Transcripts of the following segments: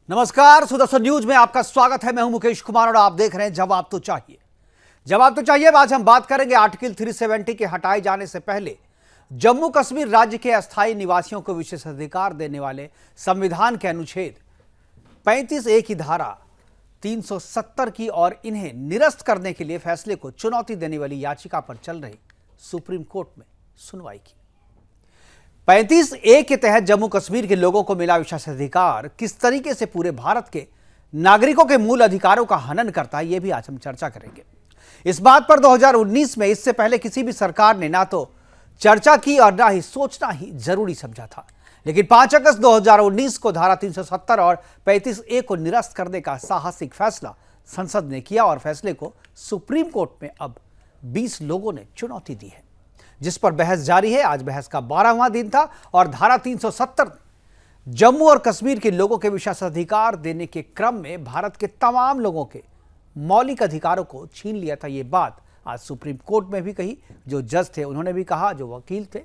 नमस्कार, सुदर्शन न्यूज में आपका स्वागत है। मैं हूं मुकेश कुमार और आप देख रहे हैं जवाब तो चाहिए। जवाब तो चाहिए। आज हम बात करेंगे आर्टिकल 370 के हटाए जाने से पहले जम्मू कश्मीर राज्य के अस्थायी निवासियों को विशेषाधिकार देने वाले संविधान के अनुच्छेद 35A की धारा 370 की और इन्हें निरस्त करने के लिए फैसले को चुनौती देने वाली याचिका पर चल रही सुप्रीम कोर्ट में सुनवाई की। 35A के तहत जम्मू कश्मीर के लोगों को मिला विशेषाधिकार किस तरीके से पूरे भारत के नागरिकों के मूल अधिकारों का हनन करता है, यह भी आज हम चर्चा करेंगे। इस बात पर 2019 में इससे पहले किसी भी सरकार ने ना तो चर्चा की और ना ही सोचना ही जरूरी समझा था, लेकिन 5 अगस्त 2019 को धारा 370 और 35A को निरस्त करने का साहसिक फैसला संसद ने किया और फैसले को सुप्रीम कोर्ट में अब 20 लोगों ने चुनौती दी है, जिस पर बहस जारी है। आज बहस का 12वां दिन था और धारा 370 ने जम्मू और कश्मीर के लोगों के विशेषाधिकार देने के क्रम में भारत के तमाम लोगों के मौलिक अधिकारों को छीन लिया था। ये बात आज सुप्रीम कोर्ट में भी कही। जो जज थे उन्होंने भी कहा, जो वकील थे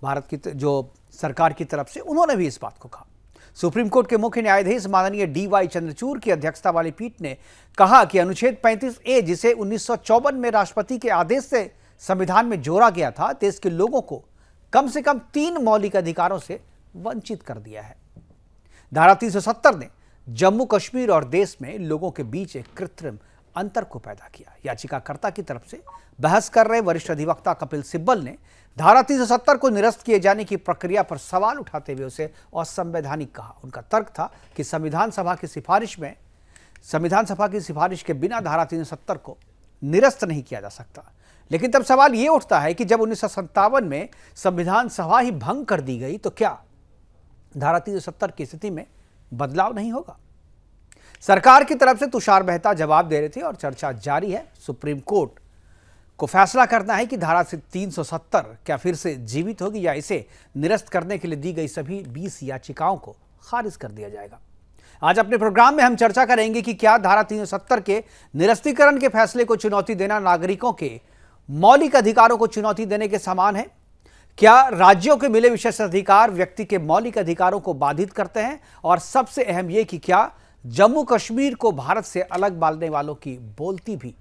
भारत की जो सरकार की तरफ से, उन्होंने भी इस बात को कहा। सुप्रीम कोर्ट के मुख्य न्यायाधीश माननीय DY चंद्रचूड़ की अध्यक्षता वाली पीठ ने कहा कि अनुच्छेद 35A, जिसे 1954 में राष्ट्रपति के आदेश से संविधान में जोड़ा गया था, देश के लोगों को कम से कम 3 मौलिक अधिकारों से वंचित कर दिया है। धारा 370 ने जम्मू कश्मीर और देश में लोगों के बीच एक कृत्रिम अंतर को पैदा किया। याचिकाकर्ता की तरफ से बहस कर रहे वरिष्ठ अधिवक्ता कपिल सिब्बल ने धारा 370 को निरस्त किए जाने की प्रक्रिया पर सवाल उठाते हुए उसे असंवैधानिक कहा। उनका तर्क था कि संविधान सभा की सिफारिश के बिना धारा 370 को निरस्त नहीं किया जा सकता। लेकिन तब सवाल यह उठता है कि जब 1957 में संविधान सभा ही भंग कर दी गई, तो क्या धारा 370 की स्थिति में बदलाव नहीं होगा? सरकार की तरफ से तुषार मेहता जवाब दे रहे थे और चर्चा जारी है। सुप्रीम कोर्ट को फैसला करना है कि धारा 370 क्या फिर से जीवित होगी या इसे निरस्त करने के लिए दी गई सभी 20 याचिकाओं को खारिज कर दिया जाएगा। आज अपने प्रोग्राम में हम चर्चा करेंगे कि क्या धारा 370 के निरस्तीकरण के फैसले को चुनौती देना नागरिकों के मौलिक अधिकारों को चुनौती देने के समान है? क्या राज्यों के मिले विशेषाधिकार व्यक्ति के मौलिक अधिकारों को बाधित करते हैं? और सबसे अहम यह कि क्या जम्मू कश्मीर को भारत से अलग बांधने वालों की बोलती भी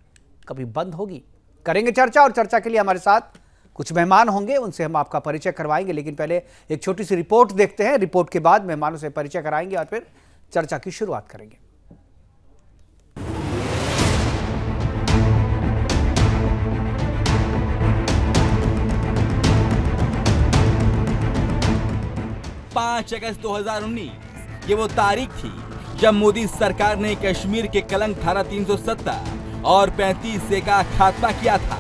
कभी बंद होगी? करेंगे चर्चा, और चर्चा के लिए हमारे साथ कुछ मेहमान होंगे, उनसे हम आपका परिचय करवाएंगे। लेकिन पहले एक छोटी सी रिपोर्ट देखते हैं। रिपोर्ट के बाद मेहमानों से परिचय कराएंगे और फिर चर्चा की शुरुआत करेंगे। पांच अगस्त 2019 ये वो तारीख थी जब मोदी सरकार ने कश्मीर के कलंक धारा 370 और 35A का खात्मा किया था।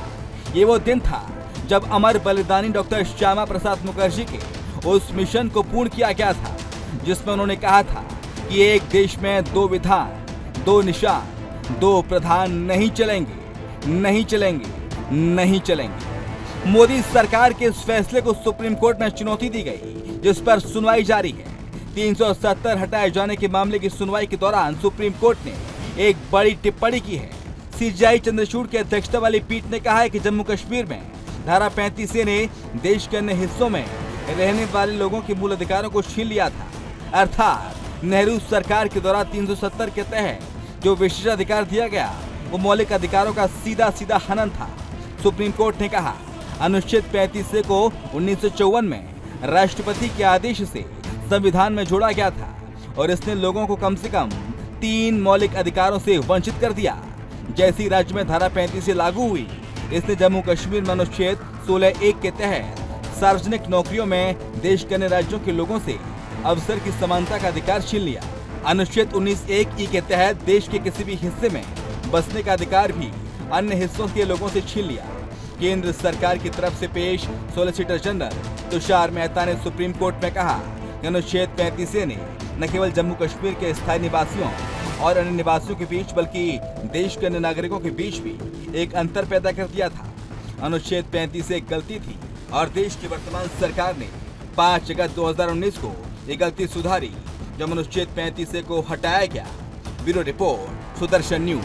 ये वो दिन था जब अमर बलिदानी डॉक्टर श्यामा प्रसाद मुखर्जी के उस मिशन को पूर्ण किया गया था, जिसमें उन्होंने कहा था कि एक देश में 2 विधान, 2 निशान, 2 प्रधान नहीं चलेंगे, नहीं चलेंगे, नहीं चलेंगे। मोदी सरकार के इस फैसले को सुप्रीम कोर्ट में चुनौती दी गई, जिस पर सुनवाई जारी है। 370 हटाए जाने के मामले की सुनवाई के दौरान सुप्रीम कोर्ट ने एक बड़ी टिप्पणी की है। CJI चंद्रचूड़ की अध्यक्षता वाली पीठ ने कहा है कि जम्मू कश्मीर में धारा 35A ने देश के अन्य हिस्सों में रहने वाले लोगों के मूल अधिकारों को छीन लिया था। अर्थात नेहरू सरकार के द्वारा 370 के तहत जो विशेषाधिकार दिया गया वो मौलिक अधिकारों का सीधा सीधा हनन था। सुप्रीम कोर्ट ने कहा अनुच्छेद 35A को 1954 में राष्ट्रपति के आदेश से संविधान में जोड़ा गया था और इसने लोगों को कम से कम 3 मौलिक अधिकारों से वंचित कर दिया। जैसी राज्य में धारा 35A लागू हुई, इसने जम्मू कश्मीर में अनुच्छेद 16(1) के तहत सार्वजनिक नौकरियों में देश के अन्य राज्यों के लोगों से अवसर की समानता का अधिकार छीन लिया। अनुच्छेद 19(1) के तहत देश के किसी भी हिस्से में बसने का अधिकार भी अन्य हिस्सों के लोगों से छीन लिया। केंद्र सरकार की तरफ से पेश सॉलिसिटर जनरल तुषार मेहता ने सुप्रीम कोर्ट में कहा कि अनुच्छेद 35A ने न केवल जम्मू कश्मीर के स्थायी निवासियों और अन्य निवासियों के बीच बल्कि देश के अन्य नागरिकों के बीच भी एक अंतर पैदा कर दिया था। अनुच्छेद 35A एक गलती थी और देश की वर्तमान सरकार ने 5 अगस्त 2019 को ये गलती सुधारी जब अनुच्छेद 35A को हटाया गया। Bureau report, Sudarshan news.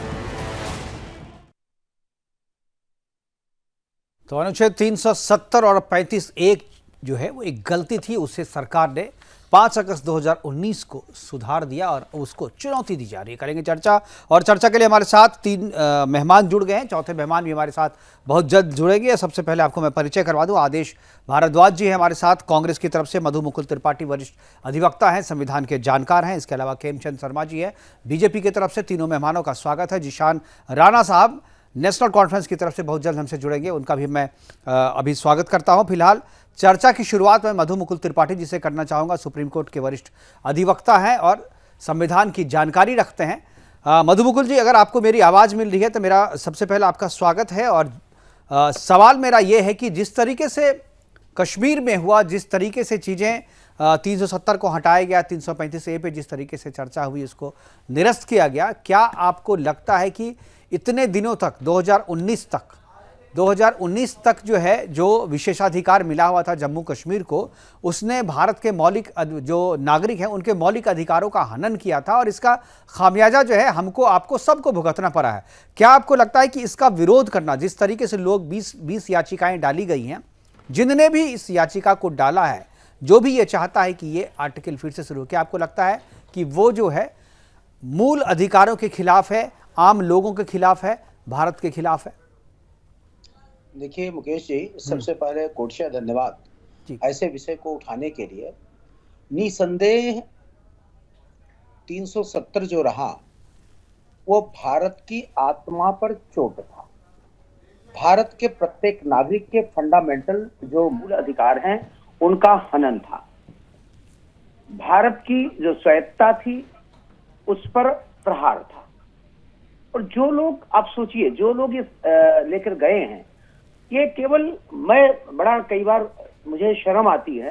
तो अनुच्छेद 370 और 35A जो है वो एक गलती थी, उसे सरकार ने 5 अगस्त 2019 को सुधार दिया और उसको चुनौती दी जा रही है। करेंगे चर्चा, और चर्चा के लिए हमारे साथ 3 मेहमान जुड़ गए हैं। चौथे मेहमान भी हमारे साथ बहुत जल्द जुड़ेंगे। सबसे पहले आपको मैं परिचय करवा दूं, आदेश भारद्वाज जी हैं हमारे साथ कांग्रेस की तरफ से, मधु मुकुल त्रिपाठी वरिष्ठ अधिवक्ता हैं, संविधान के जानकार हैं, इसके अलावा खेमचंद शर्मा जी हैं बीजेपी की तरफ से। तीनों मेहमानों का स्वागत है। जिशान राणा साहब नेशनल कॉन्फ्रेंस की तरफ से बहुत जल्द हमसे जुड़ेंगे, उनका भी मैं अभी स्वागत करता हूं। फिलहाल चर्चा की शुरुआत मैं मधु मुकुल त्रिपाठी जी से करना चाहूँगा। सुप्रीम कोर्ट के वरिष्ठ अधिवक्ता हैं और संविधान की जानकारी रखते हैं। मधु मुकुल जी, अगर आपको मेरी आवाज़ मिल रही है तो मेरा सबसे पहले आपका स्वागत है। और सवाल मेरा ये है कि जिस तरीके से कश्मीर में हुआ, जिस तरीके से चीज़ें 370 को हटाया गया, 335A पे जिस तरीके से चर्चा हुई उसको निरस्त किया गया, क्या आपको लगता है कि इतने दिनों तक 2019 तक जो है, जो विशेषाधिकार मिला हुआ था जम्मू कश्मीर को, उसने भारत के मौलिक जो नागरिक हैं उनके मौलिक अधिकारों का हनन किया था और इसका खामियाजा जो है हमको आपको सबको भुगतना पड़ा है। क्या आपको लगता है कि इसका विरोध करना, जिस तरीके से लोग 20 याचिकाएं डाली गई हैं, जिनने भी इस याचिका को डाला है, जो भी ये चाहता है कि ये आर्टिकल फिर से शुरू हो, क्या आपको लगता है कि वो जो है मूल अधिकारों के खिलाफ है, आम लोगों के खिलाफ है, भारत के खिलाफ है? देखिए मुकेश जी, सबसे पहले कोटिया धन्यवाद ऐसे विषय को उठाने के लिए। निसंदेह 370 जो रहा वो भारत की आत्मा पर चोट था। भारत के प्रत्येक नागरिक के फंडामेंटल जो मूल अधिकार हैं उनका हनन था। भारत की जो स्वायत्तता थी उस पर प्रहार था। और जो लोग, आप सोचिए, जो लोग इस लेकर गए हैं, ये केवल, मैं बड़ा कई बार मुझे शर्म आती है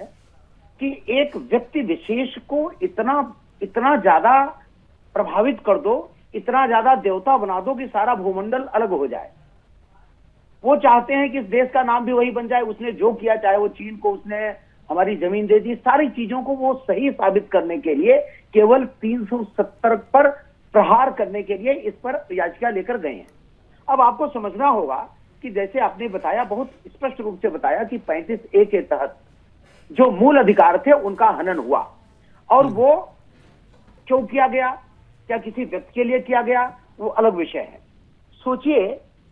कि एक व्यक्ति विशेष को इतना ज्यादा प्रभावित कर दो, इतना ज्यादा देवता बना दो कि सारा भूमंडल अलग हो जाए। वो चाहते हैं कि इस देश का नाम भी वही बन जाए। उसने जो किया, चाहे वो चीन को उसने हमारी जमीन दे दी, सारी चीजों को वो सही साबित करने के लिए केवल 370 पर प्रहार करने के लिए इस पर याचिका लेकर गए हैं। अब आपको समझना होगा कि जैसे आपने बताया, बहुत स्पष्ट रूप से बताया कि 35A के तहत जो मूल अधिकार थे उनका हनन हुआ। और वो क्यों किया गया, क्या किसी व्यक्ति के लिए किया गया, वो अलग विषय है। सोचिए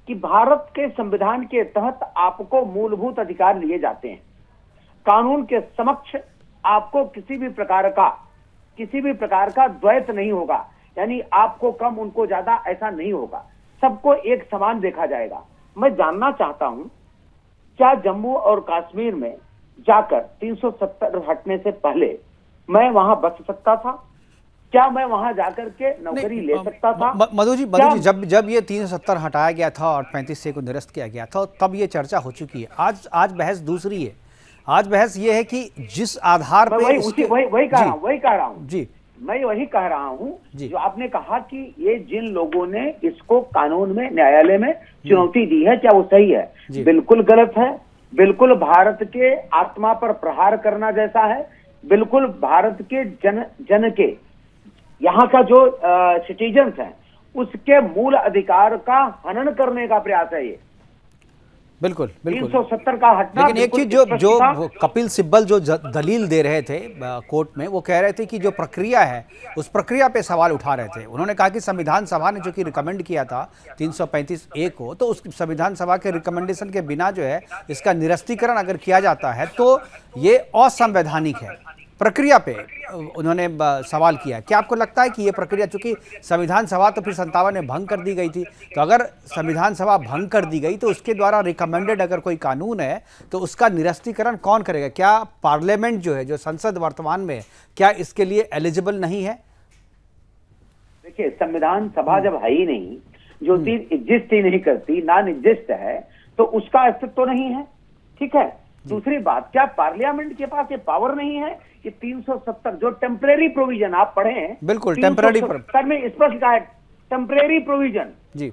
कि भारत के संविधान के तहत आपको मूलभूत अधिकार लिए जाते हैं। कानून के समक्ष आपको किसी भी प्रकार का द्वैत नहीं होगा, यानी आपको कम उनको ज्यादा ऐसा नहीं होगा, सबको एक समान देखा जाएगा। मैं जानना चाहता हूं, क्या जम्मू और कश्मीर में जाकर 370 हटने से पहले मैं वहां बच सकता था? क्या मैं वहां जाकर के नौकरी ले सकता था? मधु जी, जब ये 370 हटाया गया था और 35A को निरस्त किया गया था, तब ये चर्चा हो चुकी है। आज बहस दूसरी है। आज बहस ये है कि जिस आधार पर वही कह रहा हूं जी, मैं वही कह रहा हूं जो आपने कहा कि ये जिन लोगों ने इसको कानून में, न्यायालय में चुनौती दी है, क्या वो सही है? बिल्कुल गलत है। बिल्कुल भारत के आत्मा पर प्रहार करना जैसा है। बिल्कुल भारत के जन के, यहाँ का जो सिटीजन्स हैं, उसके मूल अधिकार का हनन करने का प्रयास है ये। बिल्कुल 370 का हटना। लेकिन एक चीज जो कपिल सिब्बल जो दलील दे रहे थे कोर्ट में, वो कह रहे थे कि जो प्रक्रिया है उस प्रक्रिया पे सवाल उठा रहे थे। उन्होंने कहा कि संविधान सभा ने जो कि रिकमेंड किया था 335A को, तो उस संविधान सभा के रिकमेंडेशन के बिना जो है इसका निरस्तीकरण अगर किया जाता है तो ये असंवैधानिक है। प्रक्रिया पे उन्होंने सवाल किया। क्या आपको लगता है कि ये प्रक्रिया, चूंकि संविधान सभा तो फिर 57 में भंग कर दी गई थी, तो अगर संविधान सभा भंग कर दी गई तो उसके द्वारा रिकमेंडेड अगर कोई कानून है तो उसका निरस्तीकरण कौन करेगा? क्या पार्लियामेंट जो है, जो संसद वर्तमान में, क्या इसके लिए एलिजिबल नहीं है? देखिए, संविधान सभा जब है ही नहीं, जो चीज एग्जिस्ट ही नहीं करती, नॉन एग्जिस्ट है, तो उसका अस्तित्व तो नहीं है। ठीक है। दूसरी बात, क्या पार्लियामेंट के पास ये पावर नहीं है कि 370 जो टेम्परेरी प्रोविजन आप पढ़े हैं, बिल्कुल टेम्परेरी में स्पष्ट लिखा है टेम्परेरी प्रोविजन जी,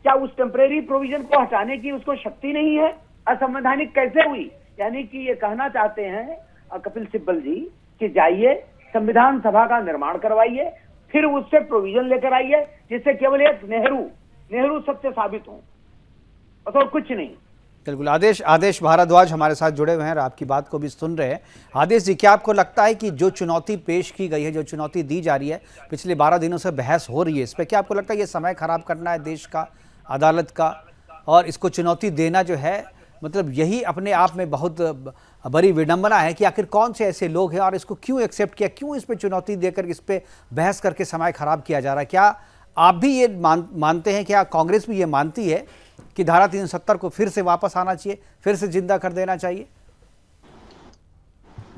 क्या उस टेम्परेरी प्रोविजन को हटाने की उसको शक्ति नहीं है? असंवैधानिक कैसे हुई? यानी कि ये कहना चाहते हैं कपिल सिब्बल जी कि जाइए संविधान सभा का निर्माण करवाइए, फिर उससे प्रोविजन लेकर आइए जिससे केवल एक नेहरू सत्य साबित हो, और कुछ नहीं। बिल्कुल। आदेश आदेश भारद्वाज हमारे साथ जुड़े हुए हैं और आपकी बात को भी सुन रहे हैं। आदेश जी, क्या आपको लगता है कि जो चुनौती पेश की गई है, जो चुनौती दी जा रही है, पिछले 12 दिनों से बहस हो रही है इस पर, क्या आपको लगता है ये समय खराब करना है देश का, अदालत का, और इसको चुनौती देना जो है, मतलब यही अपने आप में बहुत बड़ी विडंबना है कि आखिर कौन से ऐसे लोग हैं और इसको क्यों एक्सेप्ट किया, क्यों इस पर चुनौती देकर इस पर बहस करके समय खराब किया जा रहा है? क्या आप भी ये मानते हैं, क्या कांग्रेस भी ये मानती है कि धारा 370 को फिर से वापस आना चाहिए, फिर से जिंदा कर देना चाहिए?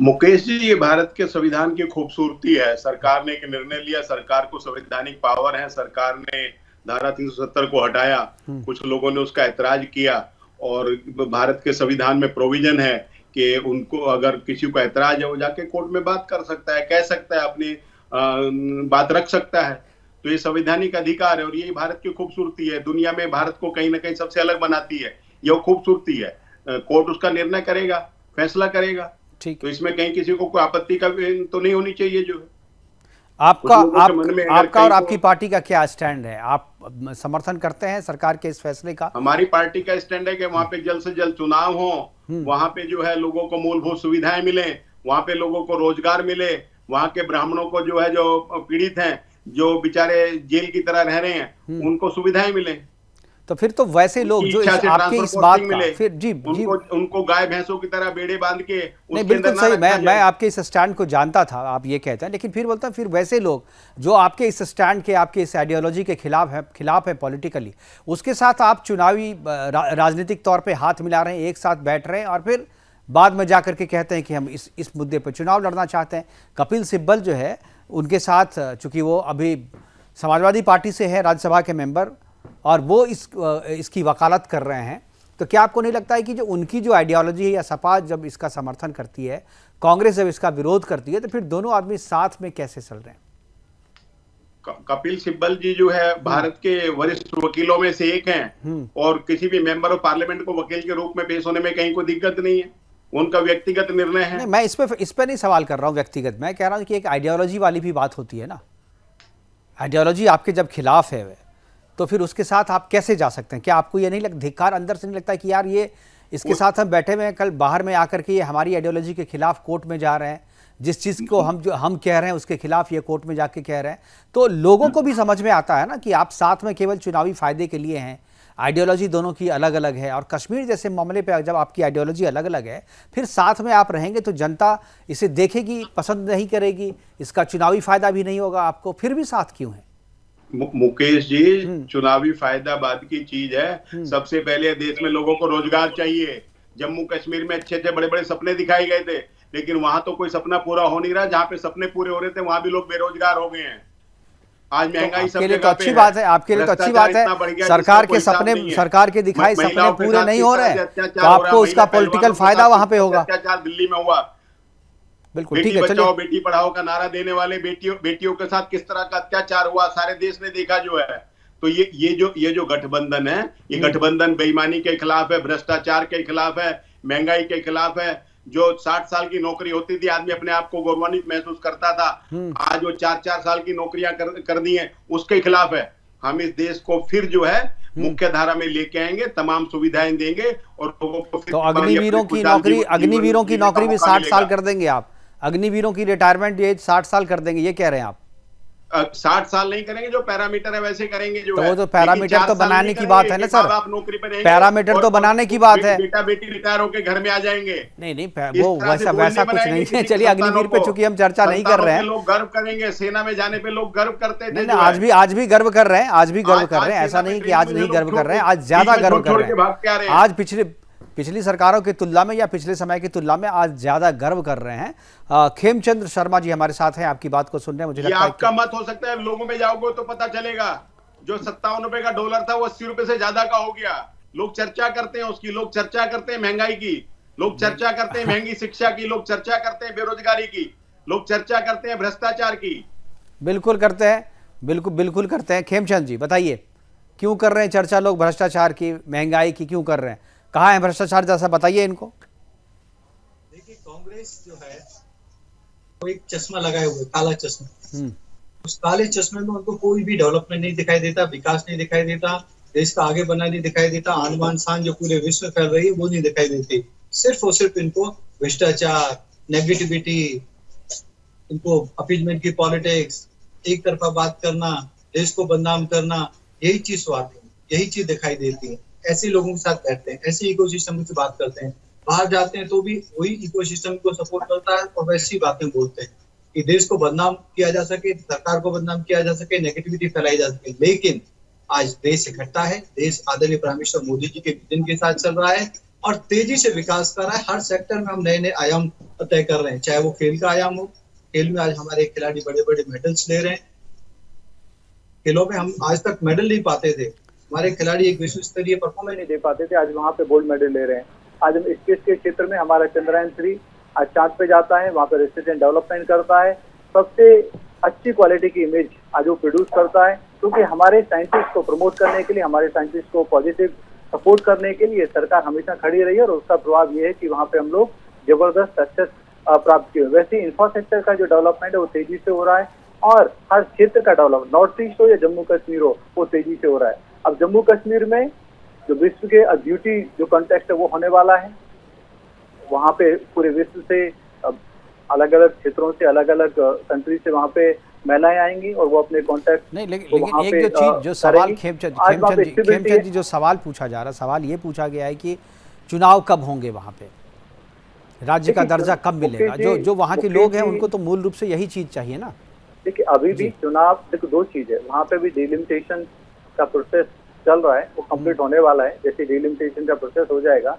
मुकेश जी, ये भारत के संविधान की खूबसूरती है। सरकार ने एक निर्णय लिया, सरकार को संवैधानिक पावर है, सरकार ने धारा 370 को हटाया, कुछ लोगों ने उसका ऐतराज किया और भारत के संविधान में प्रोविजन है कि उनको अगर किसी को ऐतराज है वो जाके कोर्ट में बात कर सकता है, कह सकता है, अपनी बात रख सकता है। तो ये संवैधानिक अधिकार है और यही भारत की खूबसूरती है। दुनिया में भारत को कहीं ना कहीं सबसे अलग बनाती है, यह खूबसूरती है। कोर्ट उसका निर्णय करेगा, फैसला करेगा। ठीक, तो इसमें कहीं किसी को कोई आपत्ति का तो नहीं होनी चाहिए। जो आपका और आपकी पार्टी का क्या स्टैंड है? आप समर्थन करते हैं सरकार के इस फैसले का? हमारी पार्टी का स्टैंड है कि वहां पे जल्द से जल्द चुनाव हो, वहां पे जो है लोगों को मूलभूत सुविधाएं मिले, वहां पे लोगों को रोजगार मिले, वहां के ब्राह्मणों को जो है, जो पीड़ित हैं, जो बेचारे जेल की तरह रह रहे हैं, उनको सुविधाएं मिले। तो फिर तो वैसे लोग जो आपके इस बात का फिर जी उनको गाय भैंसों की तरह बेड़े बांध के नहीं, बिल्कुल सही, मैं आपके इस स्टैंड को जानता था, आप ये कहते हैं, लेकिन फिर बोलता हूं, फिर वैसे लोग जो आपके इस स्टैंड के, आपके इस आइडियोलॉजी के खिलाफ है पॉलिटिकली, उसके साथ आप चुनावी राजनीतिक तौर पे हाथ मिला रहे हैं, एक साथ बैठ रहे हैं और फिर बाद में जाकर के कहते हैं कि हम इस मुद्दे पर चुनाव लड़ना चाहते हैं। कपिल सिब्बल जो है उनके साथ, चूंकि वो अभी समाजवादी पार्टी से है, राज्यसभा के मेंबर, और वो इसकी वकालत कर रहे हैं, तो क्या आपको नहीं लगता है कि जो उनकी जो आइडियोलॉजी है, या सपा जब इसका समर्थन करती है, कांग्रेस जब इसका विरोध करती है, तो फिर दोनों आदमी साथ में कैसे चल रहे हैं? कपिल सिब्बल जी जो है भारत के वरिष्ठ वकीलों में से एक हैं और किसी भी मेंबर ऑफ पार्लियामेंट को वकील के रूप में पेश होने में कहीं कोई दिक्कत नहीं है, उनका व्यक्तिगत निर्णय है। नहीं, मैं इस पे नहीं सवाल कर रहा हूँ व्यक्तिगत, मैं कह रहा हूँ कि एक आइडियोलॉजी वाली भी बात होती है ना। आइडियोलॉजी आपके जब खिलाफ है तो फिर उसके साथ आप कैसे जा सकते हैं? क्या आपको ये नहीं लगता, धिक्कार अंदर से नहीं लगता है कि यार ये इसके साथ हम बैठे हुए हैं, कल बाहर में आकर के ये हमारी आइडियोलॉजी के खिलाफ कोर्ट में जा रहे हैं, जिस चीज़ को हम कह रहे हैं उसके खिलाफ ये कोर्ट में जाके कह रहे हैं, तो लोगों को भी समझ में आता है ना कि आप साथ में केवल चुनावी फायदे के लिए हैं, आइडियोलॉजी दोनों की अलग अलग है। और कश्मीर जैसे मामले पे जब आपकी आइडियोलॉजी अलग अलग है, फिर साथ में आप रहेंगे तो जनता इसे देखेगी, पसंद नहीं करेगी, इसका चुनावी फायदा भी नहीं होगा आपको, फिर भी साथ क्यों है? मुकेश जी, चुनावी फायदा बाद की चीज है। सबसे पहले देश में लोगों को रोजगार चाहिए। जम्मू कश्मीर में अच्छे अच्छे बड़े बड़े सपने दिखाए गए थे, लेकिन वहां तो कोई सपना पूरा हो नहीं रहा। जहां पे सपने पूरे हो रहे थे वहां भी लोग बेरोजगार हो गए हैं। आज महंगाई सब जगह पे है। अच्छी बात है, आपके लिए तो अच्छी बात है। सरकार के सपने, सरकार के दिखाए सपने पूरे नहीं हो रहे हैं, तो आपको उसका पॉलिटिकल फायदा वहां पे होगा। अत्याचार दिल्ली में हुआ, बिल्कुल ठीक है, बेटी बचाओ बेटी पढ़ाओ का नारा देने वाले बेटियों के साथ किस तरह का अत्याचार हुआ सारे देश ने देखा जो है। तो ये जो गठबंधन है, ये गठबंधन बेईमानी के खिलाफ है, भ्रष्टाचार के खिलाफ है, महंगाई के खिलाफ है। जो 60 साल की नौकरी होती थी, आदमी अपने आप को गौरवान्वित महसूस करता था, आज वो 4-4 साल की नौकरियां कर दी हैं, उसके खिलाफ है। हम इस देश को फिर जो है मुख्य धारा में लेके आएंगे, तमाम सुविधाएं देंगे और लोगों को फिर। तो अग्निवीरों की नौकरी भी 60 साल कर देंगे आप? अग्निवीरों की रिटायरमेंट एज 60 साल कर देंगे, ये कह रहे हैं आप? 60 साल नहीं करेंगे, जो पैरामीटर है वैसे करेंगे जो तो है। वो तो पैरामीटर तो बनाने की बात है ना सर, आप नौकरी पे रहेंगे, पैरामीटर तो बनाने की बात है। बेटा बेटी रिटायर होकर घर में आ जाएंगे। नहीं, वो वैसा कुछ नहीं है। चलिए, अग्निवीर पे चूंकि हम चर्चा नहीं कर रहे हैं। लोग गर्व करेंगे, सेना में जाने पे लोग गर्व करते थे। आज भी गर्व कर रहे हैं, आज भी गर्व कर रहे हैं, ऐसा नहीं कि आज नहीं गर्व कर रहे हैं, आज ज्यादा गर्व कर रहे हैं। आज पिछली सरकारों की तुलना में या पिछले समय की तुलना में आज ज्यादा गर्व कर रहे हैं। खेमचंद्र शर्मा जी हमारे साथ हैं, आपकी बात को सुन रहे हैं। मुझे लगता है आपका मत हो सकता है, लोगों में जाओगे तो पता चलेगा। जो 57 रुपए का डॉलर था वो 80 रुपए से ज्यादा का हो गया। लोग चर्चा करते हैं उसकी, लोग चर्चा करते हैं महंगाई की, लोग चर्चा करते हैं महंगी शिक्षा की, लोग चर्चा करते हैं बेरोजगारी की, लोग चर्चा करते हैं भ्रष्टाचार की। बिल्कुल करते हैं, बिल्कुल करते हैं। खेमचंद जी बताइए, क्यों कर रहे हैं चर्चा लोग भ्रष्टाचार की, महंगाई की, क्यों कर रहे हैं? कहाँ है भ्रष्टाचार, जैसा बताइए इनको। देखिए, कांग्रेस जो है वो एक चश्मा लगाए हुए, काला चश्मा। उस काले चश्मे में उनको कोई भी डेवलपमेंट नहीं दिखाई देता, विकास नहीं दिखाई देता। देश का आगे बनना नहीं दिखाई देता, आन बान शान जो पूरे विश्व में फैल रही है वो नहीं दिखाई देती। सिर्फ और सिर्फ इनको भ्रष्टाचार, नेगेटिविटी, इनको अपीजमेंट की पॉलिटिक्स, एक तरफा बात करना, देश को बदनाम करना, यही चीज स्वार्थ है, यही चीज दिखाई देती है। ऐसे लोगों के साथ बैठते हैं, ऐसे इकोसिस्टम की बात करते हैं, बाहर जाते हैं तो भी वही इकोसिस्टम को सपोर्ट करता है और वैसी बातें बोलते हैं कि देश को बदनाम किया जा सके, सरकार को बदनाम किया जा सके, नेगेटिविटी फैलाई जा सके। लेकिन आज देश इकट्ठा है, देश आदरणीय प्राइम मिनिस्टर मोदी जी के विजन के साथ चल रहा है और तेजी से विकास कर रहा है। हर सेक्टर में हम नए नए आयाम तय कर रहे हैं, चाहे वो खेल का आयाम हो। खेल में आज हमारे खिलाड़ी बड़े बड़े मेडल्स ले रहे हैं। खेलों में हम आज तक मेडल नहीं पाते थे, हमारे खिलाड़ी एक विश्व स्तरीय परफॉर्मेंस नहीं दे पाते थे, आज वहाँ पे गोल्ड मेडल ले रहे हैं। आज हम स्पेस के क्षेत्र में हमारा चंद्रयान-3 आज चांद पे जाता है, वहाँ पे रिसर्च एंड डेवलपमेंट करता है, सबसे अच्छी क्वालिटी की इमेज आज वो प्रोड्यूस करता है। क्योंकि हमारे साइंटिस्ट को प्रमोट करने के लिए, हमारे साइंटिस्ट को पॉजिटिव सपोर्ट करने के लिए सरकार हमेशा खड़ी रही है और उसका प्रभाव ये है कि वहाँ पे हम लोग जबरदस्त सक्सेस प्राप्त किए। वैसे इंफ्रास्ट्रक्चर का जो डेवलपमेंट है वो तेजी से हो रहा है और हर क्षेत्र का डेवलपमेंट, नॉर्थ ईस्ट हो या जम्मू कश्मीर हो, वो तेजी से हो रहा है। अब जम्मू कश्मीर में जो विश्व के ब्यूटी जो कॉन्टेस्ट है वो होने वाला है, वहाँ पे पूरे विश्व से अलग अलग क्षेत्रों से, अलग अलग कंट्री से वहाँ पे महिलाएं आएंगी और वो अपने कॉन्टेक्ट नहीं, लेकिन एक जो चीज जो सवाल खेमचंद जी जो सवाल पूछा जा रहा, सवाल ये पूछा गया है कि चुनाव कब होंगे वहाँ पे, राज्य का दर्जा कब मिलेगा? जो वहाँ के लोग हैं उनको तो मूल रूप से यही चीज चाहिए ना। देखिए अभी भी चुनाव, देखो दो चीज है, वहाँ पे भी डिलिमिटेशन का प्रोसेस चल रहा है, वो कंप्लीट होने वाला है। जैसे डिलिमिटेशन का प्रोसेस हो जाएगा,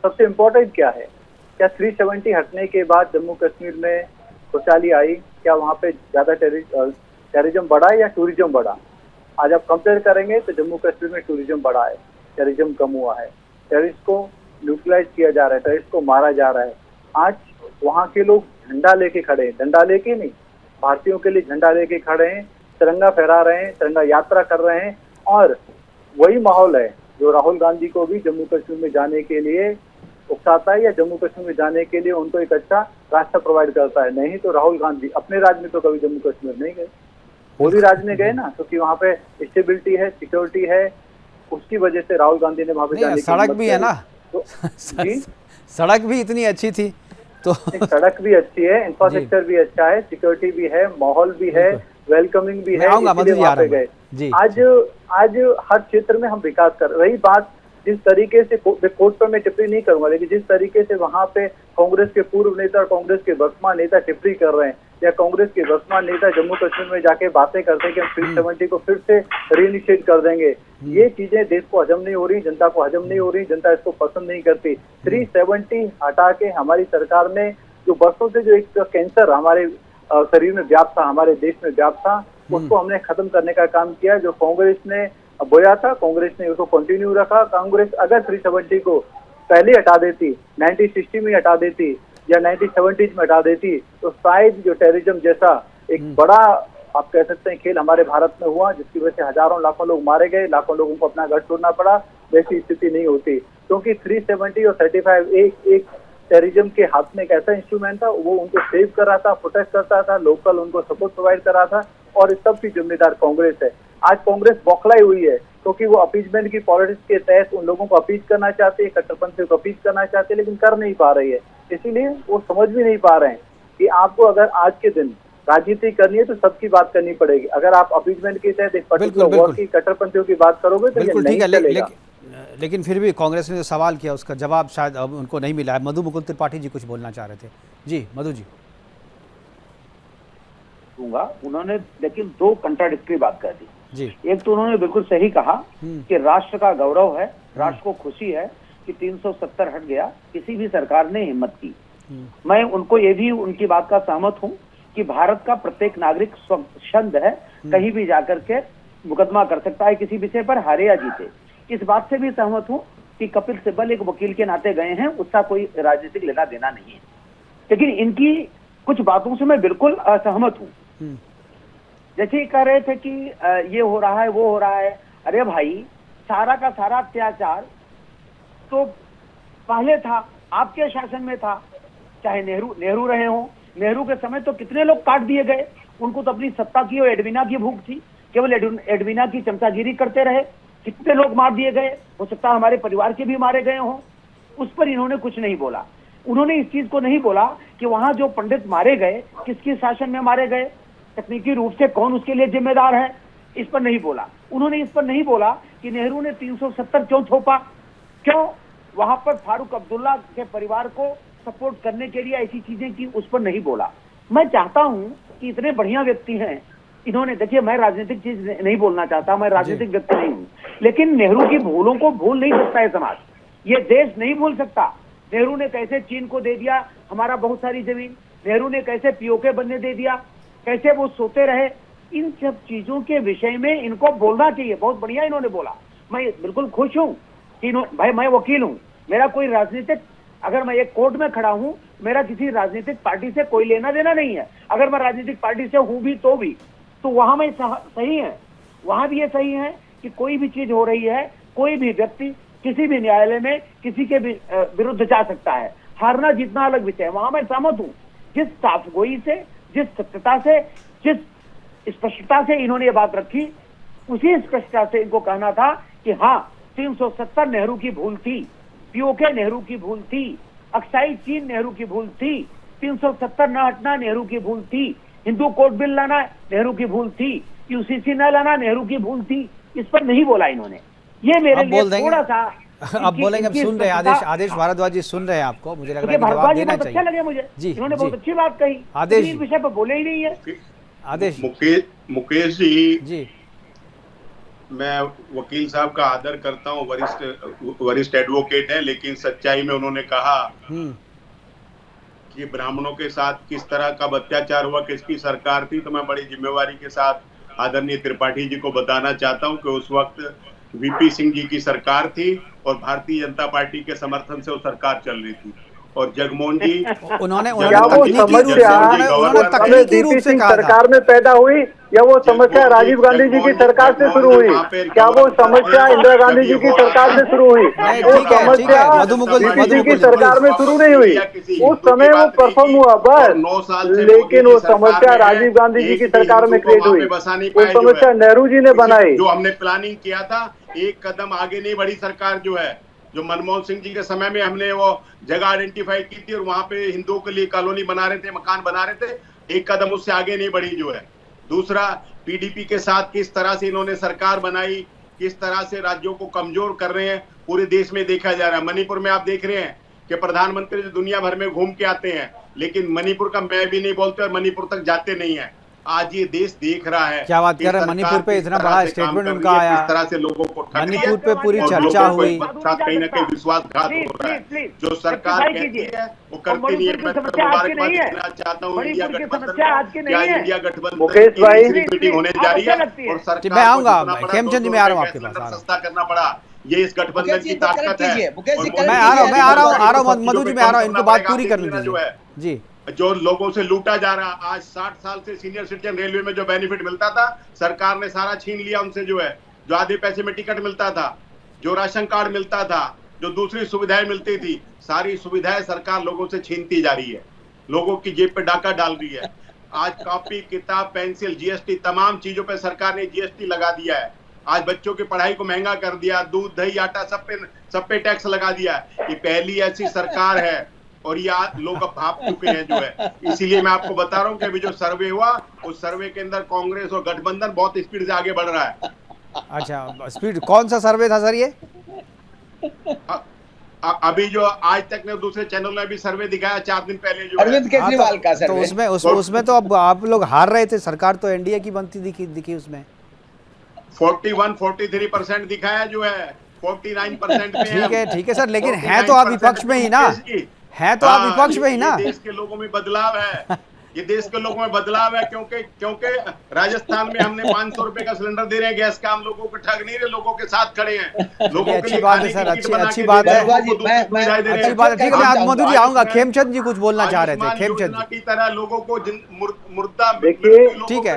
सबसे इम्पोर्टेंट क्या है, क्या 370 हटने के बाद जम्मू कश्मीर में खुशहाली आई? क्या वहाँ पे ज्यादा टेररिज्म बढ़ा या टूरिज्म बढ़ा? आज आप कंपेयर करेंगे तो जम्मू कश्मीर में टूरिज्म बढ़ा है, टेररिज्म कम हुआ है। टेररिस्ट को न्यूट्रलाइज किया जा रहा है, टेररिस्ट को मारा जा रहा है। आज वहाँ के लोग झंडा लेके खड़े हैं, डंडा लेके नहीं, भारतीयों के लिए झंडा लेके खड़े हैं, तिरंगा फहरा रहे हैं, तिरंगा यात्रा कर रहे हैं। और वही माहौल है जो राहुल गांधी को भी जम्मू कश्मीर में जाने के लिए उकसाता है या जम्मू कश्मीर में जाने के लिए उनको एक अच्छा रास्ता प्रोवाइड करता है। नहीं तो राहुल गांधी अपने राज्य में तो कभी जम्मू कश्मीर नहीं गए, मोदी राज्य में गए ना, क्योंकि वहाँ पे स्टेबिलिटी है, सिक्योरिटी है, उसकी वजह से राहुल गांधी ने वहाँ पे जाने की सड़क भी है ना, तो सड़क भी इतनी अच्छी थी तो सड़क भी अच्छी है, इंफ्रास्ट्रक्चर भी अच्छा है, सिक्योरिटी भी है, माहौल भी है, वेलकमिंग भी है, इसलिए वहाँ पे गए। आज हर क्षेत्र में हम विकास कर रही बात जिस तरीके से कोर्ट पर मैं टिप्पणी नहीं करूंगा, लेकिन जिस तरीके से वहाँ पे कांग्रेस के पूर्व नेता और कांग्रेस के वर्तमान नेता टिप्पणी कर रहे हैं या कांग्रेस के वर्तमान नेता जम्मू कश्मीर में जाके बातें करते हैं कि हम 370 को फिर से रीइनिशिएट कर देंगे, ये चीजें देश को हजम नहीं हो रही, जनता को हजम नहीं हो रही, जनता इसको पसंद नहीं करती। 370 हटा के हमारी सरकार ने जो बरसों से जो एक कैंसर हमारे शरीर में व्याप्त था, हमारे देश में व्याप्त था, उसको हमने खत्म करने का काम किया। जो कांग्रेस ने बोया था, कांग्रेस ने उसको कंटिन्यू रखा। कांग्रेस अगर 370 को पहले हटा देती, 1960 में हटा देती या 1970 में हटा देती, तो शायद जो टेररिज्म जैसा एक बड़ा आप कह सकते हैं खेल हमारे भारत में हुआ, जिसकी वजह से हजारों लाखों लोग मारे गए, लाखों लोगों को अपना घर छोड़ना पड़ा, वैसी स्थिति नहीं होती। क्योंकि 370 और 35 एक टेररिज्म के हाथ में एक ऐसा इंस्ट्रूमेंट था, वो उनको सेव कर रहा था, प्रोटेक्ट करता था, लोकल उनको सपोर्ट प्रोवाइड कर रहा था, और इस सब की जिम्मेदार कांग्रेस है। आज कांग्रेस बौखलाई हुई है क्योंकि वो अपीजमेंट की पॉलिटिक्स के तहत उन लोगों को अपीज करना चाहते हैं, कट्टरपंथियों को अपीज करना चाहते हैं, लेकिन कर नहीं पा रही है। इसीलिए वो समझ भी नहीं पा रहे हैं कि आपको अगर आज के दिन राजनीति करनी है तो सबकी बात करनी पड़ेगी। अगर आप अपीजमेंट के तहत एक पर्टिकुलर वॉर की, कट्टरपंथियों की बात करोगे तो ये नहीं चलेगा। लेकिन फिर भी कांग्रेस ने जो सवाल किया उसका जवाब शायद अब उनको नहीं मिला है। मधु मुकुल त्रिपाठी जी कुछ बोलना चाह रहे थे। जी मधु जी। उन्होंने लेकिन दो कंट्राडिक्टरी बात कर दी जी। एक तो उन्होंने बिल्कुल सही कहा कि राष्ट्र का गौरव है, राष्ट्र को खुशी है कि 370 हट गया, किसी भी सरकार ने हिम्मत की। मैं उनको ये भी उनकी बात का सहमत हूँ कि भारत का प्रत्येक नागरिक स्वच्छंद है, कहीं भी जाकर के मुकदमा कर सकता है किसी विषय पर, हारे या जीते। इस बात से भी सहमत हूँ कि कपिल सिब्बल एक वकील के नाते गए हैं, उसका कोई राजनीतिक लेना देना नहीं है। लेकिन इनकी कुछ बातों से मैं बिल्कुल असहमत हूँ। जैसे ही कह रहे थे कि ये हो रहा है, वो हो रहा है। अरे भाई, सारा का सारा अत्याचार तो पहले था, आपके शासन में था, चाहे नेहरू रहे हो। नेहरू के समय तो कितने लोग काट दिए गए, उनको तो अपनी सत्ता की और एडविना की भूख थी, केवल एडविना की चमचागिरी करते रहे। कितने लोग मार दिए गए, हो सकता है हमारे परिवार के भी मारे गए हों, उस पर इन्होंने कुछ नहीं बोला। उन्होंने इस चीज को नहीं बोला कि वहां जो पंडित मारे गए किसके शासन में मारे गए, तकनीकी रूप से कौन उसके लिए जिम्मेदार है, इस पर नहीं बोला। उन्होंने इस पर नहीं बोला कि नेहरू ने 370 क्यों थोपा, क्यों वहां पर फारूक अब्दुल्ला के परिवार को सपोर्ट करने के लिए ऐसी चीजें की, उस पर नहीं बोला। मैं चाहता हूं कि इतने बढ़िया व्यक्ति हैं इन्होंने, देखिए मैं राजनीतिक चीज नहीं बोलना चाहता, मैं राजनीतिक व्यक्ति नहीं हूं, लेकिन नेहरू की भूलों को भूल नहीं सकता है समाज, ये देश नहीं भूल सकता। नेहरू ने कैसे चीन को दे दिया हमारा बहुत सारी जमीन, नेहरू ने कैसे पीओके बनने दे दिया, कैसे वो सोते रहे, इन सब चीजों के विषय में इनको बोलना चाहिए। बहुत बढ़िया इन्होंने बोला, मैं बिल्कुल खुश हूं कि भाई मैं वकील हूं, मेरा कोई राजनीतिक, अगर मैं एक कोर्ट में खड़ा हूं, मेरा किसी राजनीतिक पार्टी से कोई लेना देना नहीं है। अगर मैं राजनीतिक पार्टी से हूं भी तो वहां में सही है, वहां भी ये सही है कि कोई भी चीज हो रही है, कोई भी व्यक्ति किसी भी न्यायालय में किसी के विरुद्ध जा सकता है, हारना जीतना अलग विषय है, वहां मैं सहमत हूं। जिस साफगोई से, जिस सत्यता से, जिस स्पष्टता से इन्होंने ये बात रखी, उसी स्पष्टता से इनको कहना था कि हाँ 370 नेहरू की भूल थी, पीओके नेहरू की भूल थी, अक्साई चीन नेहरू की भूल थी, 370 न हटना नेहरू की भूल थी, हिंदू कोड बिल लाना नेहरू की भूल थी, यूसीसी न लाना नेहरू की भूल थी। इस पर नहीं बोला इन्होंने, ये मेरे लिए थोड़ा सा अब बोलेंगे। अब सुन रहे हैं आदेश भारद्वाज जी सुन रहे हैं आपको, मुझे लग रहा है कि जवाब देना चाहिए। अच्छा लगे मुझे जी, इन्होंने बहुत अच्छी बात कही, आदेश इस विषय पर बोले ही नहीं है। आदेश मुकेश जी, जी मैं वकील साहब का आदर करता हूँ, वरिष्ठ एडवोकेट है, लेकिन सच्चाई में उन्होंने कहा कि ब्राह्मणों के साथ किस तरह का अत्याचार हुआ, किसकी सरकार थी, तो मैं बड़ी जिम्मेवारी के साथ आदरणीय त्रिपाठी जी को बताना चाहता हूं कि उस वक्त वीपी सिंह जी की सरकार थी और भारतीय जनता पार्टी के समर्थन से वो सरकार चल रही थी। और जगमोहन जी उन्होंने तकनीकी रूप से सरकार में पैदा हुई या वो समस्या राजीव गांधी जी की सरकार से शुरू हुई? क्या वो समस्या इंदिरा गांधी जी की सरकार से शुरू हुई? वो समस्या जी की सरकार में शुरू नहीं हुई, उस समय वो परफॉर्म हुआ बस, लेकिन वो समस्या राजीव गांधी जी की सरकार में क्रिएट हुई, वो समस्या नेहरू जी ने बनाई। जो हमने प्लानिंग किया था, एक कदम आगे नहीं बढ़ी सरकार जो है। जो मनमोहन सिंह जी के समय में हमने वो जगह आइडेंटिफाई की थी और वहां पे हिंदुओं के लिए कॉलोनी बना रहे थे, मकान बना रहे थे, एक कदम उससे आगे नहीं बढ़ी जो है। दूसरा, पीडीपी के साथ किस तरह से इन्होंने सरकार बनाई, किस तरह से राज्यों को कमजोर कर रहे हैं, पूरे देश में देखा जा रहा है। मणिपुर में आप देख रहे हैं कि प्रधानमंत्री दुनिया भर में घूम के आते हैं, लेकिन मणिपुर का मैं भी नहीं बोलते और मणिपुर तक जाते नहीं है। आज ये देश देख रहा है। क्या बात कर रहे हैं, मणिपुर पे इतना बड़ा स्टेटमेंट उनका आया, इस तरह से लोगों को मणिपुर पे पूरी चर्चा हुई, कहीं ना कहीं विश्वासघात हो रहा है। जो सरकार कहती है वो करती नहीं है। मैं मुबारकबाद देना चाहता हूँ इंडिया गठबंधन मुकेश भाई मीटिंग होने जा रही है और सरकार मैं आऊंगा, खेमचंद जी मैं आ रहा हूँ आपके पास, सस्ता करना पड़ा, ये इस गठबंधन की ताकत है। मैं आ रहा हूँ मधु जी, मैं आ रहा हूँ, इनको बात पूरी करनी चाहिए जी। जो लोगों से लूटा जा रहा, आज 60 साल से सीनियर सिटीजन रेलवे में जो बेनिफिट मिलता था, सरकार ने सारा छीन लिया उनसे जो है। जो आधे पैसे में टिकट मिलता था, जो राशन कार्ड मिलता था, जो दूसरी सुविधाएं मिलती थी, सारी सुविधाएं सरकार लोगों से छीनती जा रही है, लोगों की जेब पे डाका डाल रही है। आज कॉपी किताब पेंसिल जीएसटी तमाम चीजों पे सरकार ने जीएसटी लगा दिया है। आज बच्चों की पढ़ाई को महंगा कर दिया, दूध दही आटा सब पे टैक्स लगा दिया। ये पहली ऐसी सरकार है और ये लोग अब भाप चुके हैं जो है। इसीलिए मैं आपको बता रहा हूँ कि अभी जो सर्वे हुआ, उस सर्वे के अंदर कांग्रेस और गठबंधन बहुत स्पीड से आगे बढ़ रहा है। अच्छा, स्पीड कौन सा सर्वे था सर ये? अभी जो आज तक ने दूसरे चैनल में भी सर्वे दिखाया 4 दिन पहले जो अरविंद केजरीवाल का सर्वे, तो उसमें तो अब आप लोग हार रहे थे, सरकार तो एनडीए की बनती दिखी उसमें 41-43% दिखाया जो है, 49% में। ठीक है सर, लेकिन है तो आप विपक्ष में ही ना, है तो आप विपक्ष में ही ना। देश के लोगों में बदलाव है, ये देश के लोगों में बदलाव है, क्योंकि राजस्थान में हमने 500 रुपए का सिलेंडर दे रहे हैं गैस का, हम लोगों को ठग नहीं रहे, लोगों के साथ खड़े हैं। लोगों के लिए बात है सर, अच्छी बात है, अच्छी बात है। ठीक है, मैं आज मधु जी आऊंगा। खेमचंद जी कुछ बोलना चाह रहे थे, खेमचंद की तरह लोगों को मुर्दा, ठीक है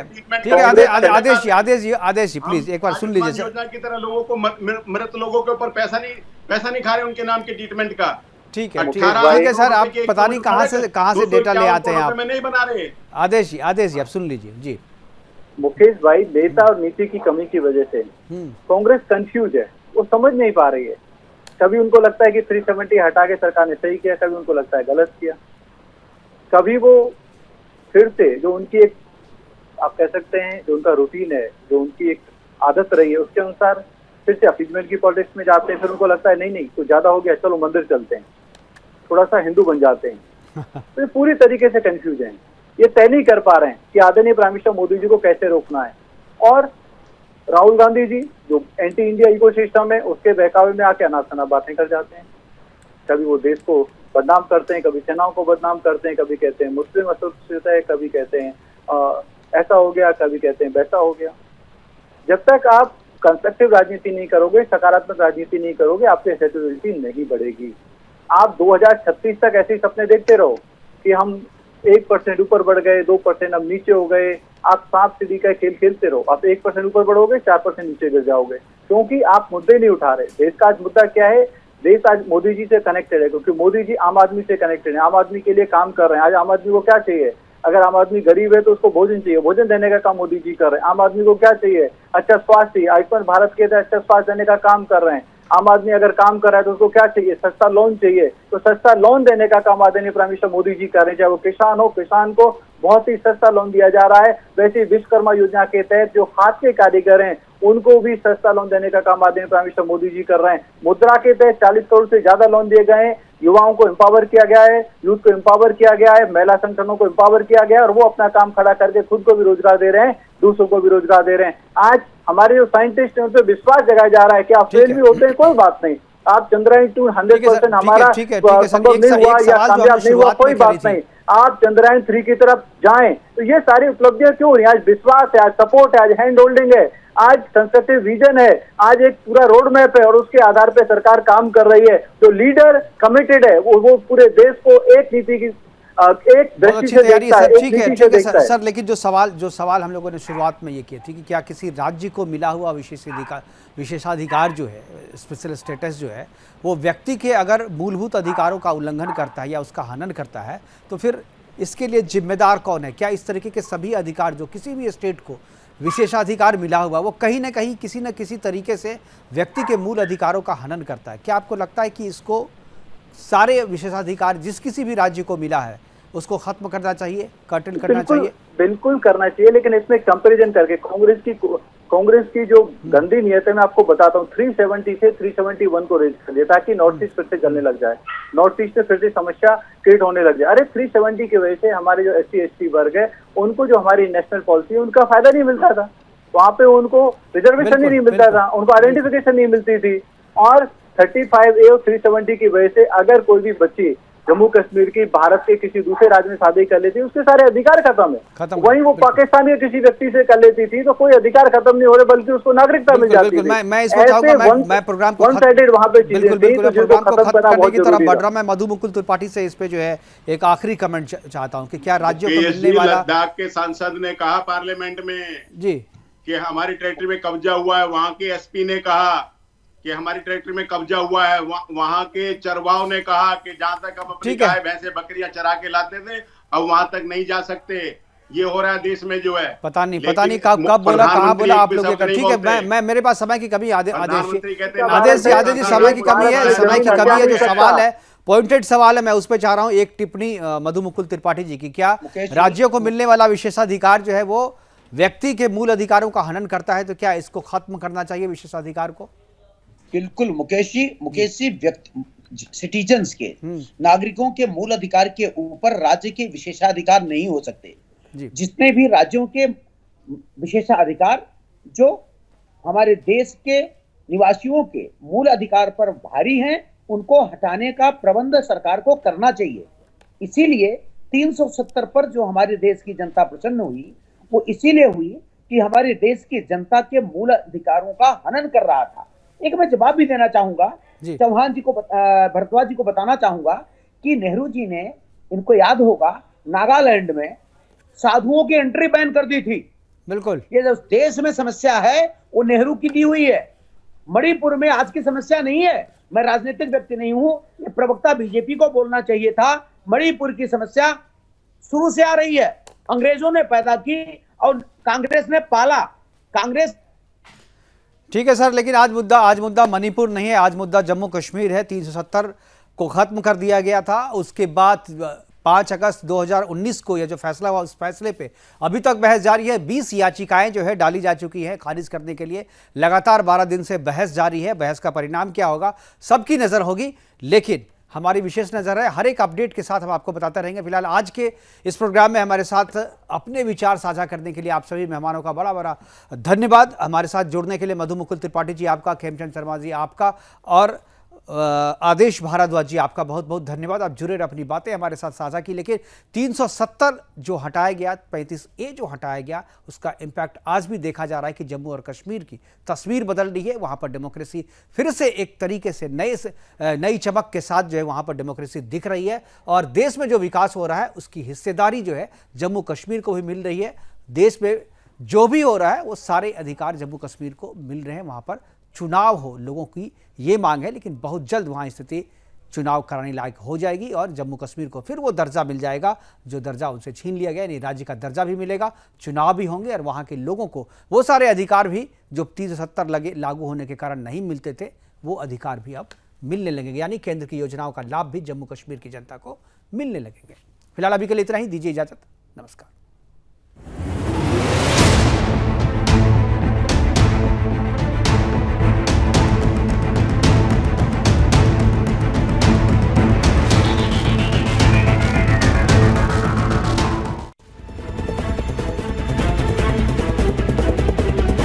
आदेश जी प्लीज एक बार सुन लीजिए सर। योजना की तरह लोगों को, मृत लोगों के ऊपर पैसा नहीं खा रहे उनके नाम के ट्रीटमेंट का। ठीक है सर, आप पता नहीं कहाँ से डेटा ले आते हैं आप। नहीं बना रहे। आदेश जी आप सुन लीजिए जी। मुकेश भाई, नेता और नीति की कमी की वजह से कांग्रेस कंफ्यूज है, वो समझ नहीं पा रही है। कभी उनको लगता है कि 370 हटा के सरकार ने सही किया, कभी उनको लगता है गलत किया। कभी वो फिर से जो उनकी एक, आप कह सकते हैं, जो उनका रूटीन है, जो उनकी एक आदत रही है, उसके अनुसार फिर से अपीजमेंट की पॉलिटिक्स में जाते हैं। फिर उनको लगता है नहीं नहीं कुछ ज्यादा हो गया, चलो मंदिर चलते हैं, थोड़ा सा हिंदू बन जाते हैं। तो ये पूरी तरीके से कंफ्यूज हैं, ये तय नहीं कर पा रहे हैं कि आदरणीय प्राइम मिनिस्टर मोदी जी को कैसे रोकना है। और राहुल गांधी जी जो एंटी इंडिया इकोसिस्टम है, उसके बहकावे में आके अनाप बातें कर जाते हैं। कभी वो देश को बदनाम करते हैं, कभी सेनाओं को बदनाम करते हैं, कभी कहते हैं मुस्लिम असुरक्षित है, कभी कहते हैं ऐसा हो गया, कभी कहते हैं वैसा हो गया। जब तक आप कंस्ट्रक्टिव राजनीति नहीं करोगे, सकारात्मक राजनीति नहीं करोगे, आपकी एक्सेसिबिलिटी नहीं बढ़ेगी। आप 2036 तक ऐसे सपने देखते रहो कि हम 1% ऊपर बढ़ गए, 2% अब नीचे हो गए। आप सांप सीढ़ी का खेल खेलते रहो, आप 1% ऊपर बढ़ोगे, 4% नीचे गिर जाओगे, क्योंकि आप मुद्दे नहीं उठा रहे। देश का आज मुद्दा क्या है? देश आज मोदी जी से कनेक्टेड है, क्योंकि मोदी जी आम आदमी से कनेक्टेड है, आम आदमी के लिए काम कर रहे हैं। आज आम आदमी को क्या चाहिए? अगर आम आदमी गरीब है तो उसको भोजन चाहिए, भोजन देने का काम मोदी जी कर रहे हैं। आम आदमी को क्या चाहिए? अच्छा स्वास्थ्य चाहिए, आयुष्मान भारत के तहत अच्छा स्वास्थ्य देने का काम कर रहे हैं। आम आदमी अगर काम कर रहा है तो उसको क्या चाहिए? सस्ता लोन चाहिए, तो सस्ता लोन देने का काम आदरणीय प्राइम मिनिस्टर मोदी जी कर रहे हैं। चाहे वो किसान हो, किसान को बहुत ही सस्ता लोन दिया जा रहा है। वैसे विश्वकर्मा योजना के तहत जो हाथ के कारीगर हैं उनको भी सस्ता लोन देने का काम आदरणीय प्राइम मिनिस्टर मोदी जी कर रहे हैं। मुद्रा के तहत 40 करोड़ से ज्यादा लोन दिए गए हैं। युवाओं को एम्पावर किया गया है, यूथ को एम्पावर किया गया है, महिला संगठनों को एम्पावर किया गया है, और वो अपना काम खड़ा करके खुद को भी रोजगार दे रहे हैं, दूसरों को भी रोजगार दे रहे हैं। आज हमारे जो साइंटिस्ट हैं उन पर विश्वास जगाया जा रहा है कि आप फेल भी होते हैं, कोई बात नहीं। आप चंद्रयान 2 100% हमारा संभव नहीं हुआ या कामयाब नहीं हुआ, कोई बात नहीं। आप चंद्रयान 3 की तरफ जाएं। तो ये सारी उपलब्धियां क्यों हो रही हैं? आज विश्वास है, आज सपोर्ट है, आज हैंड होल्डिंग है, आज कंस्ट्रक्टिव विजन है, आज एक पूरा रोड मैप है, और उसके आधार पर सरकार काम कर रही है। जो लीडर कमिटेड है वो पूरे देश को एक नीति की एक दृष्टि से देखता है, ठीक है सर, लेकिन जो सवाल हम लोगों ने शुरुआत में ये किए थे कि क्या किसी राज्य को मिला हुआ विशेषाधिकार जो है, स्पेशल स्टेटस जो है, वो व्यक्ति के अगर मूलभूत अधिकारों का उल्लंघन करता है या उसका हनन करता है, तो फिर इसके लिए जिम्मेदार कौन है? क्या इस तरीके के सभी अधिकार जो किसी भी स्टेट को विशेषाधिकार मिला हुआ वो कहीं ना कहीं किसी न किसी तरीके से व्यक्ति के मूल अधिकारों का हनन करता है? क्या आपको लगता है कि इसको सारे विशेषाधिकार जिस किसी भी राज्य को मिला है उसको खत्म करना चाहिए, कर्टन करना चाहिए? बिल्कुल करना चाहिए, लेकिन इसमें कंपैरिजन करके कांग्रेस की जो गंदी नीयत है, मैं आपको बताता हूँ। 370 से 371 को रेज कर दिया ताकि नॉर्थ ईस्ट फिर से जलने लग जाए, नॉर्थ ईस्ट में फिर से समस्या क्रिएट होने लग जाए। अरे 370 की वजह से हमारे जो SC/ST वर्ग है उनको जो हमारी नेशनल पॉलिसी है उनका फायदा नहीं मिलता था, वहां पे उनको रिजर्वेशन ही नहीं मिलता था, उनको आइडेंटिफिकेशन नहीं मिलती थी। और 35A और 370 की वजह से अगर कोई भी बच्ची जम्मू कश्मीर की भारत के किसी दूसरे राज्य में शादी कर लेती, उसके सारे अधिकार खत्म है। वहीं वो पाकिस्तान के किसी व्यक्ति से कर लेती थी तो कोई अधिकार खत्म नहीं हो रहे, बल्कि उसको नागरिकता मिल जाती थी। मैं इसमें चाहूंगा, मैं प्रोग्राम को वन साइडेड वहां पे चीजें थी, तो जिसको खत्म करना बहुत की तरफ जरूरी बढ़ रहा। मैं मधु मुकुल त्रिपाठी से इस पे जो है एक आखिरी कमेंट चाहता हूँ कि क्या राज्यों को मिलने वाला, लद्दाख के सांसद ने कहा पार्लियामेंट में जी कि हमारी टेरिटरी में कब्जा हुआ है, वहां के SP ने कहा कि हमारी टेरिटरी में कब्जा हुआ है, वहां के चरवाओं ने कहा कि जहां तक हम अपनी गाय भैंसे बकरियां चरा के लाते थे अब वहां तक नहीं जा सकते। ये हो रहा है देश में जो है, पता नहीं कब बोला, कहाँ बोला आप लोग। ठीक है, मैं मेरे पास समय की कमी, आदेश जी समय की कमी है, जो सवाल है पॉइंटेड सवाल है, मैं उस पर चाह रहा हूँ एक टिप्पणी मधु मुकुल त्रिपाठी जी की। क्या राज्यों को मिलने वाला विशेषाधिकार जो है वो व्यक्ति के मूल अधिकारों का हनन करता है? तो क्या इसको खत्म करना चाहिए विशेषाधिकार को? बिल्कुल मुकेश जी, सिटीजन्स के, नागरिकों के मूल अधिकार के ऊपर राज्य के विशेषाधिकार नहीं हो सकते। जितने भी राज्यों के विशेषाधिकार जो हमारे देश के निवासियों के मूल अधिकार पर भारी हैं, उनको हटाने का प्रबंध सरकार को करना चाहिए। इसीलिए 370 पर जो हमारे देश की जनता प्रसन्न हुई, वो इसीलिए हुई कि हमारे देश की जनता के मूल अधिकारों का हनन कर रहा था। एक मैं जवाब भी देना चाहूंगा, चौहान जी को, भरद्वाज जी को बताना चाहूंगा कि नेहरू जी ने, इनको याद होगा, नागालैंड में साधुओं की एंट्री बैन कर दी थी। बिल्कुल, ये जो देश में समस्या है वो नेहरू की दी हुई है। मणिपुर में आज की समस्या नहीं है। मैं राजनीतिक व्यक्ति नहीं हूं, ये प्रवक्ता बीजेपी को बोलना चाहिए था। मणिपुर की समस्या शुरू से आ रही है, अंग्रेजों ने पैदा की और कांग्रेस ने पाला। कांग्रेस ठीक है सर, लेकिन आज मुद्दा मणिपुर नहीं है, आज मुद्दा जम्मू कश्मीर है। 370 को खत्म कर दिया गया था, उसके बाद 5 अगस्त 2019 को यह जो फैसला हुआ उस फैसले पे अभी तक बहस जारी है। 20 याचिकाएं जो है डाली जा चुकी हैं खारिज करने के लिए। लगातार 12 दिन से बहस जारी है। बहस का परिणाम क्या होगा सबकी नजर होगी, लेकिन हमारी विशेष नजर है। हर एक अपडेट के साथ हम आपको बताते रहेंगे। फिलहाल आज के इस प्रोग्राम में हमारे साथ अपने विचार साझा करने के लिए आप सभी मेहमानों का बड़ा बड़ा धन्यवाद। हमारे साथ जुड़ने के लिए मधु मुकुल त्रिपाठी जी आपका, खेमचंद शर्मा जी आपका, और आदेश भारद्वाज जी आपका बहुत बहुत धन्यवाद। आप जुड़े रहे, अपनी बातें हमारे साथ साझा की। लेकिन 370 जो हटाया गया, 35A जो हटाया गया, उसका इम्पैक्ट आज भी देखा जा रहा है कि जम्मू और कश्मीर की तस्वीर बदल रही है। वहाँ पर डेमोक्रेसी फिर से एक तरीके से नई चमक के साथ जो है वहाँ पर डेमोक्रेसी दिख रही है। और देश में जो विकास हो रहा है उसकी हिस्सेदारी जो है जम्मू कश्मीर को भी मिल रही है। देश में जो भी हो रहा है वो सारे अधिकार जम्मू कश्मीर को मिल रहे हैं। वहाँ पर चुनाव हो, लोगों की ये मांग है, लेकिन बहुत जल्द वहाँ स्थिति चुनाव कराने लायक हो जाएगी और जम्मू कश्मीर को फिर वो दर्जा मिल जाएगा जो दर्जा उनसे छीन लिया गया। यानी राज्य का दर्जा भी मिलेगा, चुनाव भी होंगे और वहाँ के लोगों को वो सारे अधिकार भी जो 370 लागू होने के कारण नहीं मिलते थे, वो अधिकार भी अब मिलने लगेंगे। यानी केंद्र की योजनाओं का लाभ भी जम्मू कश्मीर की जनता को मिलने लगेंगे। फिलहाल अभी के लिए इतना ही, दीजिए इजाजत, नमस्कार।